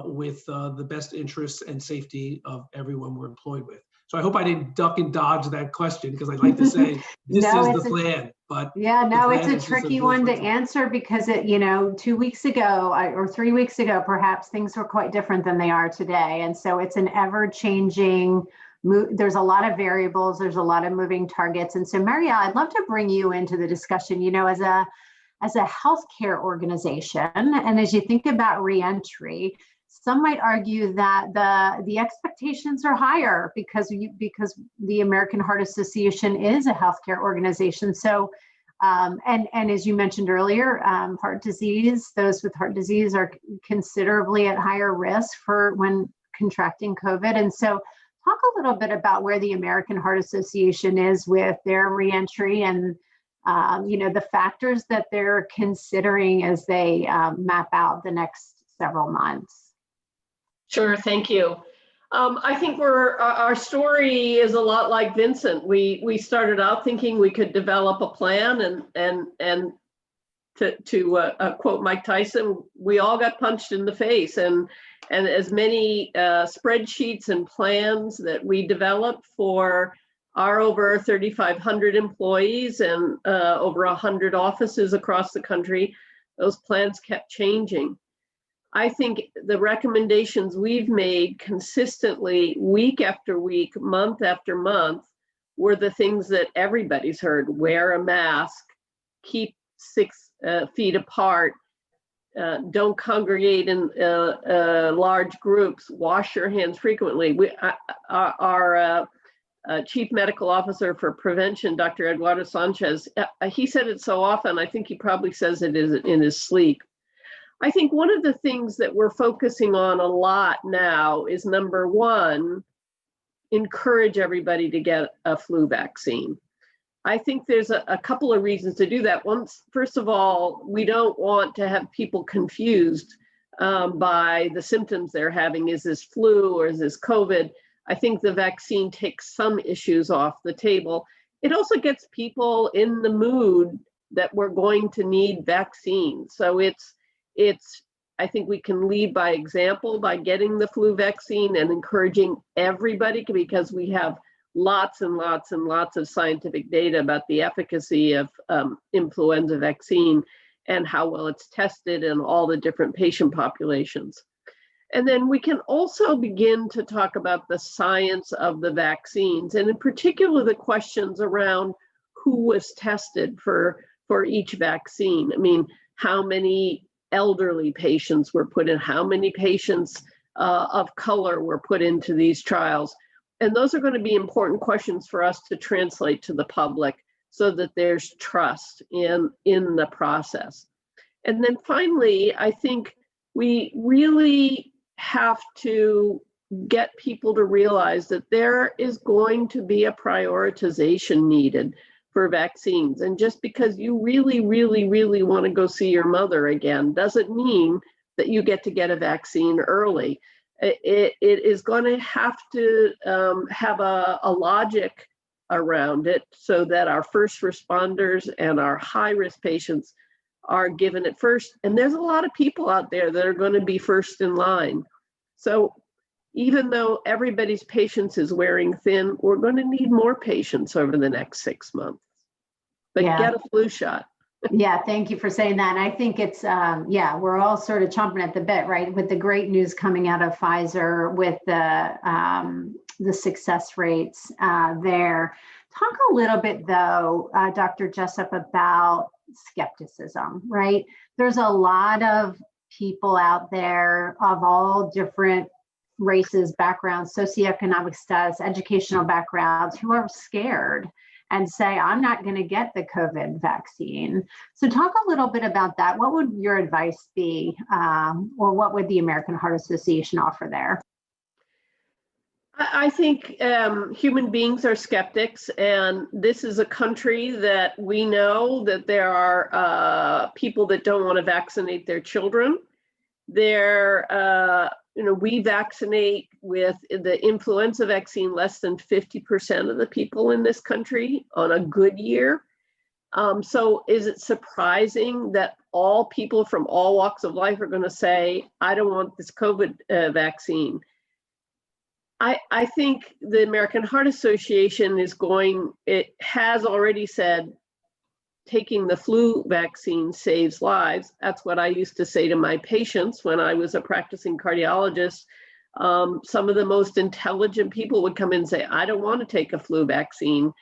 [SPEAKER 7] with the best interests and safety of everyone we're employed with. So I hope I didn't duck and dodge that question, because I'd like to say this is the plan. But
[SPEAKER 1] yeah, no, it's a tricky one to answer, because 2 weeks ago or 3 weeks ago, perhaps things were quite different than they are today. And so it's an ever-changing, there's a lot of variables, there's a lot of moving targets. And so Marielle, I'd love to bring you into the discussion, as as a healthcare organization, and as you think about reentry, some might argue that the expectations are higher because the American Heart Association is a healthcare organization. So, and as you mentioned earlier, heart disease, those with heart disease are considerably at higher risk for when contracting COVID. And so, talk a little bit about where the American Heart Association is with their reentry and the factors that they're considering as they map out the next several months.
[SPEAKER 5] Sure, thank you. I think our story is a lot like Vincent. We started out thinking we could develop a plan, and to quote Mike Tyson, we all got punched in the face, and as many spreadsheets and plans that we developed for our over 3,500 employees and over 100 offices across the country, those plans kept changing. I think the recommendations we've made consistently week after week, month after month, were the things that everybody's heard. Wear a mask, keep 6 feet apart, don't congregate in large groups, wash your hands frequently. Our Chief Medical Officer for Prevention, Dr. Eduardo Sanchez, he said it so often, I think he probably says it in his sleep. I think one of the things that we're focusing on a lot now is, number one, encourage everybody to get a flu vaccine. I think there's a couple of reasons to do that. First of all, we don't want to have people confused by the symptoms they're having. Is this flu or is this COVID? I think the vaccine takes some issues off the table. It also gets people in the mood that we're going to need vaccines. So I think we can lead by example by getting the flu vaccine and encouraging everybody, because we have lots and lots and lots of scientific data about the efficacy of influenza vaccine and how well it's tested in all the different patient populations. And then we can also begin to talk about the science of the vaccines, and in particular, the questions around who was tested for each vaccine. I mean, how many elderly patients were put in, how many patients of color were put into these trials. And those are going to be important questions for us to translate to the public so that there's trust in the process. And then finally, I think we really have to get people to realize that there is going to be a prioritization needed for vaccines. And just because you really, really, really want to go see your mother again doesn't mean that you get to get a vaccine early. It is going to have to have a logic around it so that our first responders and our high-risk patients are given it first. And there's a lot of people out there that are going to be first in line. So even though everybody's patience is wearing thin, we're going to need more patients over the next 6 months. But get a flu shot.
[SPEAKER 1] Yeah, thank you for saying that. And I think it's, we're all sort of chomping at the bit, right? With the great news coming out of Pfizer, with the success rates there. Talk a little bit, though, Dr. Jessup, about skepticism, right? There's a lot of people out there of all different races, backgrounds, socioeconomic status, educational backgrounds, who are scared and say, I'm not going to get the COVID vaccine. So talk a little bit about that. What would your advice be, or what would the American Heart Association offer there?
[SPEAKER 5] I think human beings are skeptics, and this is a country that we know that there are people that don't want to vaccinate their children. We vaccinate with the influenza vaccine less than 50% of the people in this country on a good year. So is it surprising that all people from all walks of life are going to say, I don't want this COVID vaccine? I think the American Heart Association it has already said, taking the flu vaccine saves lives. That's what I used to say to my patients when I was a practicing cardiologist. Some of the most intelligent people would come in and say, I don't want to take a flu vaccine.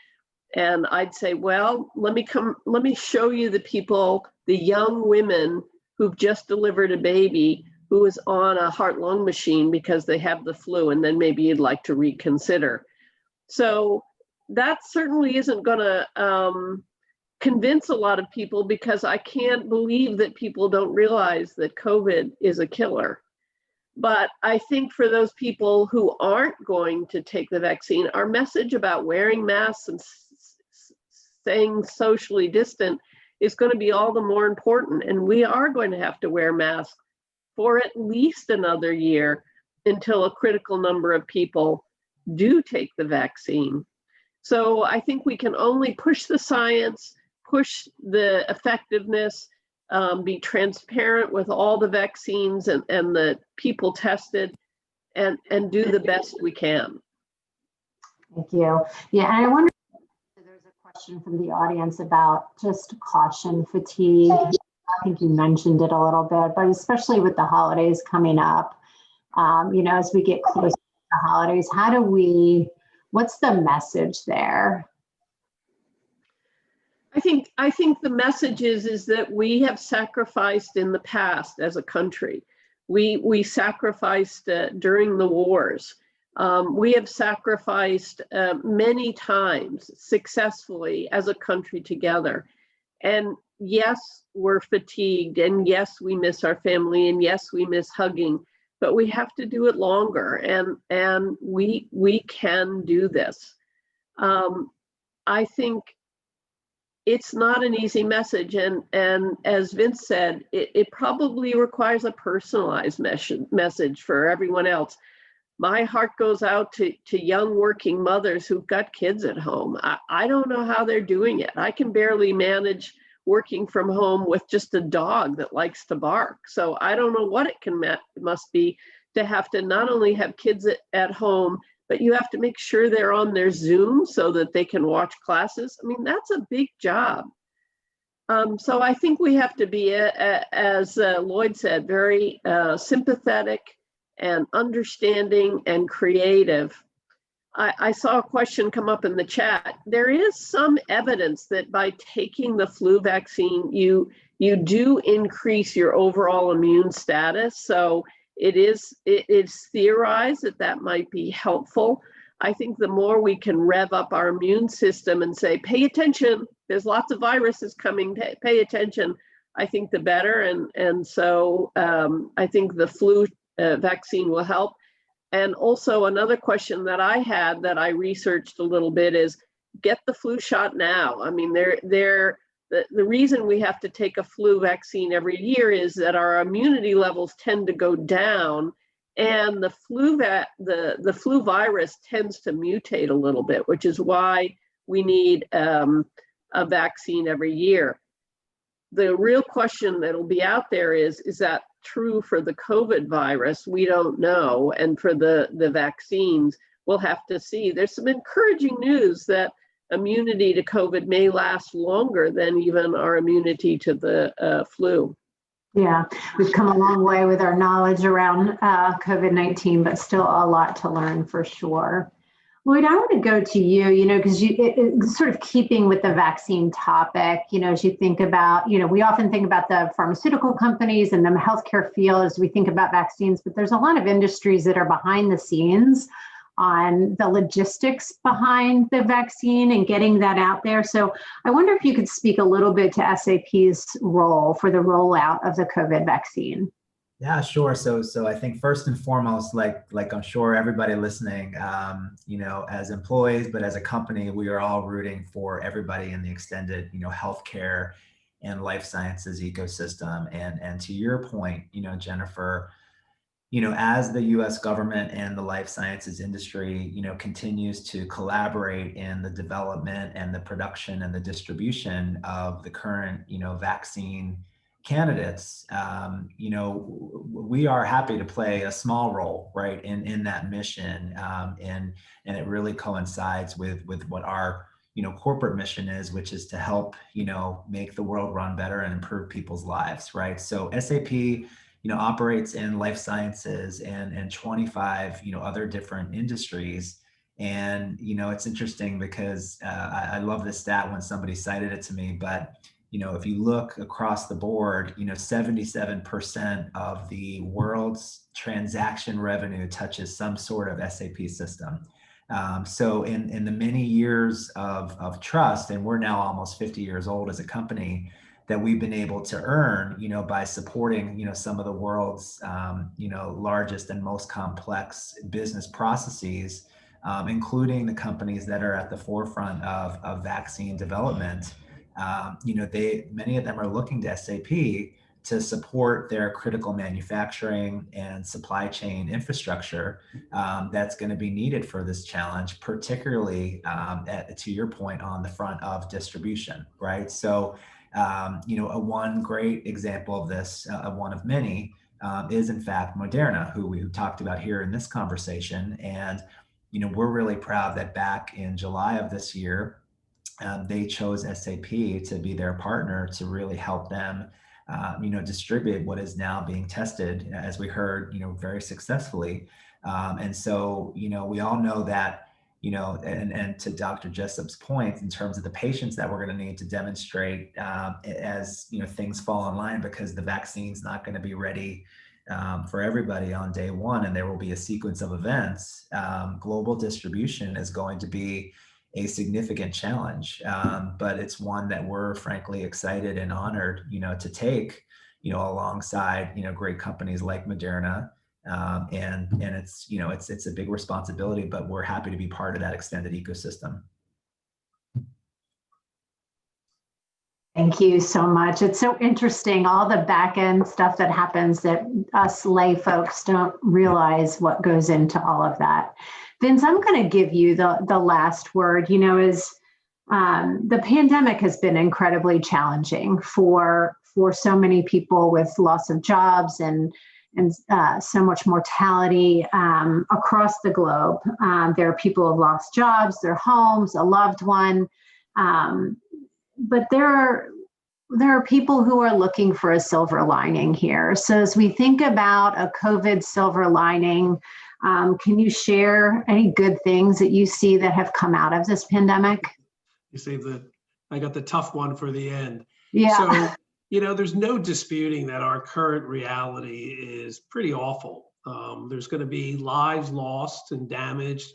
[SPEAKER 5] And I'd say, well, let me show you the people, the young women who've just delivered a baby who is on a heart-lung machine because they have the flu, and then maybe you'd like to reconsider. So that certainly isn't going to convince a lot of people, because I can't believe that people don't realize that COVID is a killer. But I think for those people who aren't going to take the vaccine, our message about wearing masks and staying socially distant is going to be all the more important. And we are going to have to wear masks for at least another year until a critical number of people do take the vaccine. So I think we can only push the science, push the effectiveness, be transparent with all the vaccines and the people tested, and do the best we can.
[SPEAKER 1] Thank you. Yeah, and I wonder if there's a question from the audience about just caution fatigue. I think you mentioned it a little bit, but especially with the holidays coming up, as we get close to the holidays, what's the message there?
[SPEAKER 5] I think the message is that we have sacrificed in the past as a country. We sacrificed during the wars. We have sacrificed many times successfully as a country together. And yes, we're fatigued, and yes, we miss our family, and yes, we miss hugging, but we have to do it longer, and we can do this. I think it's not an easy message, and as Vince said, it probably requires a personalized message for everyone else. My heart goes out to young working mothers who've got kids at home. I don't know how they're doing it. I can barely manage working from home with just a dog that likes to bark. So I don't know what it must be to have to not only have kids at home, but you have to make sure they're on their Zoom so that they can watch classes. I mean, that's a big job. So I think we have to be, as Lloyd said, very sympathetic and understanding and creative. I saw a question come up in the chat. There is some evidence that by taking the flu vaccine, you do increase your overall immune status. So it is theorized that might be helpful. I think the more we can rev up our immune system and say, pay attention, there's lots of viruses coming, pay attention, I think the better. And so I think the flu vaccine will help. And also another question that I had that I researched a little bit is, get the flu shot now. I mean, the reason we have to take a flu vaccine every year is that our immunity levels tend to go down, and the flu virus tends to mutate a little bit, which is why we need a vaccine every year. The real question that'll be out there is that true for the COVID virus? We don't know. And for the vaccines, we'll have to see. There's some encouraging news that immunity to COVID may last longer than even our immunity to the flu.
[SPEAKER 1] Yeah, we've come a long way with our knowledge around COVID-19, but still a lot to learn for sure. Lloyd, I want to go to you, because sort of keeping with the vaccine topic, as you think about, we often think about the pharmaceutical companies and the healthcare field as we think about vaccines, but there's a lot of industries that are behind the scenes on the logistics behind the vaccine and getting that out there. So I wonder if you could speak a little bit to SAP's role for the rollout of the COVID vaccine.
[SPEAKER 6] Yeah, sure. So I think first and foremost, like I'm sure everybody listening, as employees, but as a company, we are all rooting for everybody in the extended, healthcare and life sciences ecosystem. And to your point, Jennifer, as the U.S. government and the life sciences industry, continues to collaborate in the development and the production and the distribution of the current, vaccine candidates, we are happy to play a small role, right, in that mission, and it really coincides with what our corporate mission is, which is to help make the world run better and improve people's lives, right? So SAP operates in life sciences and 25 other different industries, And, it's interesting because I love this stat when somebody cited it to me, but, if you look across the board, 77% of the world's transaction revenue touches some sort of SAP system. So in the many years of trust, and we're now almost 50 years old as a company, that we've been able to earn, by supporting, some of the world's, largest and most complex business processes, including the companies that are at the forefront of vaccine development. Many of them are looking to SAP to support their critical manufacturing and supply chain infrastructure that's going to be needed for this challenge, particularly to your point on the front of distribution, right? So, one great example of this, one of many, is in fact Moderna, who we talked about here in this conversation. And, we're really proud that back in July of this year, they chose SAP to be their partner to really help them, distribute what is now being tested, as we heard, very successfully. And so, we all know that, and to Dr. Jessup's point, in terms of the patience that we're going to need to demonstrate as, things fall in line, because the vaccine's not going to be ready for everybody on day one, and there will be a sequence of events. Global distribution is going to be a significant challenge, but it's one that we're frankly excited and honored, to take, alongside, great companies like Moderna, and it's, it's a big responsibility, but we're happy to be part of that extended ecosystem.
[SPEAKER 1] Thank you so much. It's so interesting, all the back end stuff that happens that us lay folks don't realize what goes into all of that. Vince, I'm going to give you the last word. Is the pandemic has been incredibly challenging for so many people, with loss of jobs and so much mortality across the globe. There are people who have lost jobs, their homes, a loved one. But there are people who are looking for a silver lining here. So as we think about a COVID silver lining, can you share any good things that you see that have come out of this pandemic?
[SPEAKER 7] You say that I got the tough one for the end.
[SPEAKER 1] Yeah.
[SPEAKER 7] So, there's no disputing that our current reality is pretty awful. There's going to be lives lost and damaged.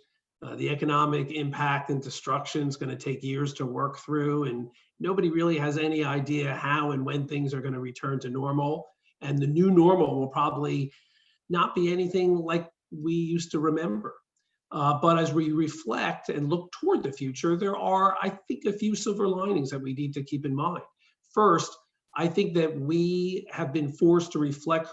[SPEAKER 7] The economic impact and destruction is going to take years to work through, and nobody really has any idea how and when things are going to return to normal. And the new normal will probably not be anything like we used to remember. But as we reflect and look toward the future, there are, I think, a few silver linings that we need to keep in mind. First, I think that we have been forced to reflect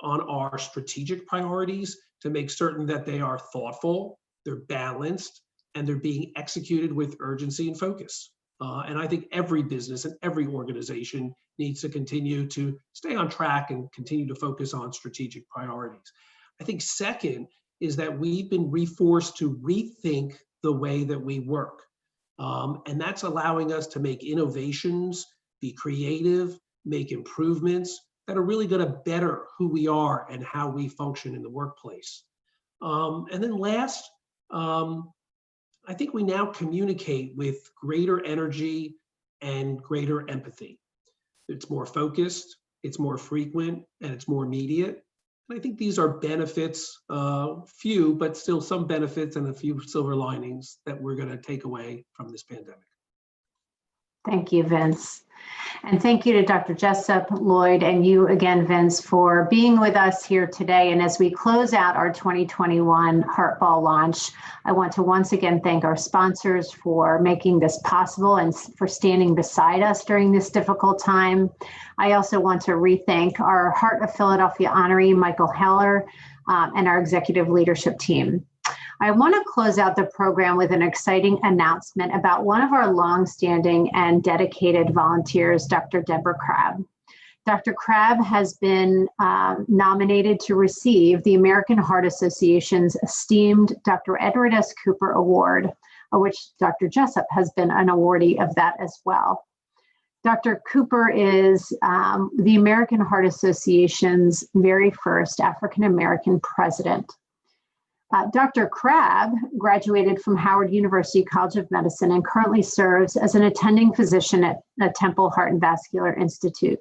[SPEAKER 7] on our strategic priorities to make certain that they are thoughtful, they're balanced, and they're being executed with urgency and focus. And I think every business and every organization needs to continue to stay on track and continue to focus on strategic priorities. I think second is that we've been reforced to rethink the way that we work. And that's allowing us to make innovations, be creative, make improvements that are really going to better who we are and how we function in the workplace. And then last, I think we now communicate with greater energy and greater empathy. It's more focused, it's more frequent, and it's more immediate. And I think these are benefits, few, but still some benefits and a few silver linings that we're going to take away from this pandemic.
[SPEAKER 1] Thank you, Vince. And thank you to Dr. Jessup, Lloyd, and you again, Vince, for being with us here today. And as we close out our 2021 Heartball launch, I want to once again thank our sponsors for making this possible and for standing beside us during this difficult time. I also want to re-thank our Heart of Philadelphia honoree, Michael Heller, and our executive leadership team. I want to close out the program with an exciting announcement about one of our longstanding and dedicated volunteers, Dr. Deborah Crabb. Dr. Crabb has been nominated to receive the American Heart Association's esteemed Dr. Edward S. Cooper Award, of which Dr. Jessup has been an awardee of that as well. Dr. Cooper is the American Heart Association's very first African-American president. Dr. Crabb graduated from Howard University College of Medicine and currently serves as an attending physician at the Temple Heart and Vascular Institute.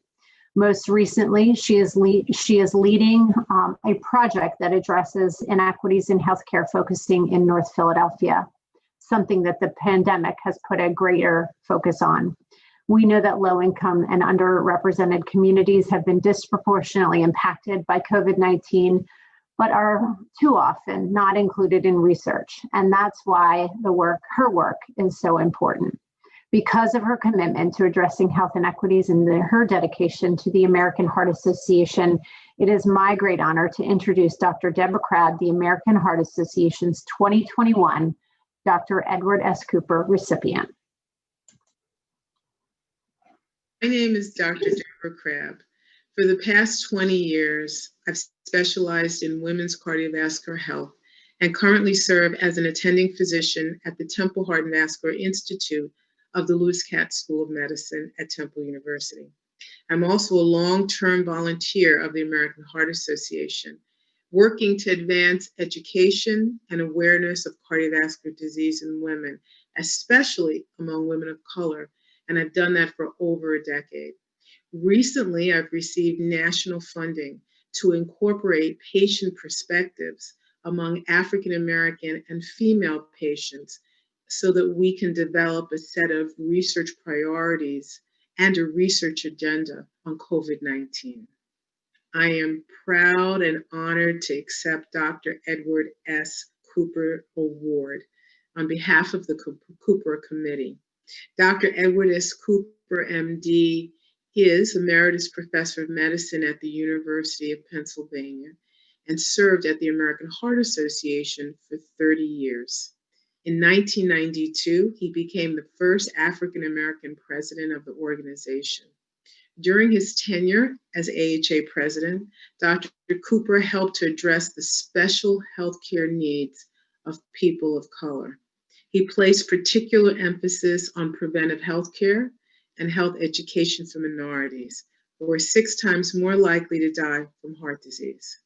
[SPEAKER 1] Most recently, she is leading a project that addresses inequities in healthcare, focusing in North Philadelphia, something that the pandemic has put a greater focus on. We know that low-income and underrepresented communities have been disproportionately impacted by COVID-19, but are too often not included in research. And that's why her work is so important. Because of her commitment to addressing health inequities and her dedication to the American Heart Association, it is my great honor to introduce Dr. Deborah Crabb, the American Heart Association's 2021 Dr. Edward S. Cooper recipient.
[SPEAKER 8] My name is Dr. Deborah Crabb. For the past 20 years, I've specialized in women's cardiovascular health and currently serve as an attending physician at the Temple Heart and Vascular Institute of the Lewis Katz School of Medicine at Temple University. I'm also a long-term volunteer of the American Heart Association, working to advance education and awareness of cardiovascular disease in women, especially among women of color, and I've done that for over a decade. Recently, I've received national funding to incorporate patient perspectives among African American and female patients so that we can develop a set of research priorities and a research agenda on COVID-19. I am proud and honored to accept Dr. Edward S. Cooper Award on behalf of the Cooper Committee. Dr. Edward S. Cooper, MD, is Emeritus Professor of Medicine at the University of Pennsylvania and served at the American Heart Association for 30 years. In 1992, he became the first African American president of the organization. During his tenure as AHA president, Dr. Cooper helped to address the special healthcare needs of people of color. He placed particular emphasis on preventive healthcare and health education for minorities, who are 6 times more likely to die from heart disease.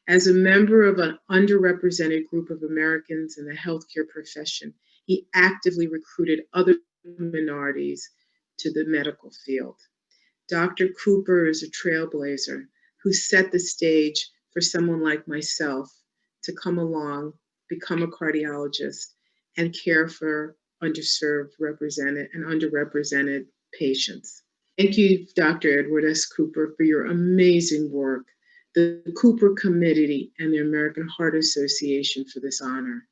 [SPEAKER 8] As a member of an underrepresented group of Americans in the healthcare profession, he actively recruited other minorities to the medical field. Dr. Cooper is a trailblazer who set the stage for someone like myself to come along, become a cardiologist, and care for underserved, represented, and underrepresented patients. Thank you, Dr. Edward S. Cooper, for your amazing work, the Cooper Committee, and the American Heart Association for this honor.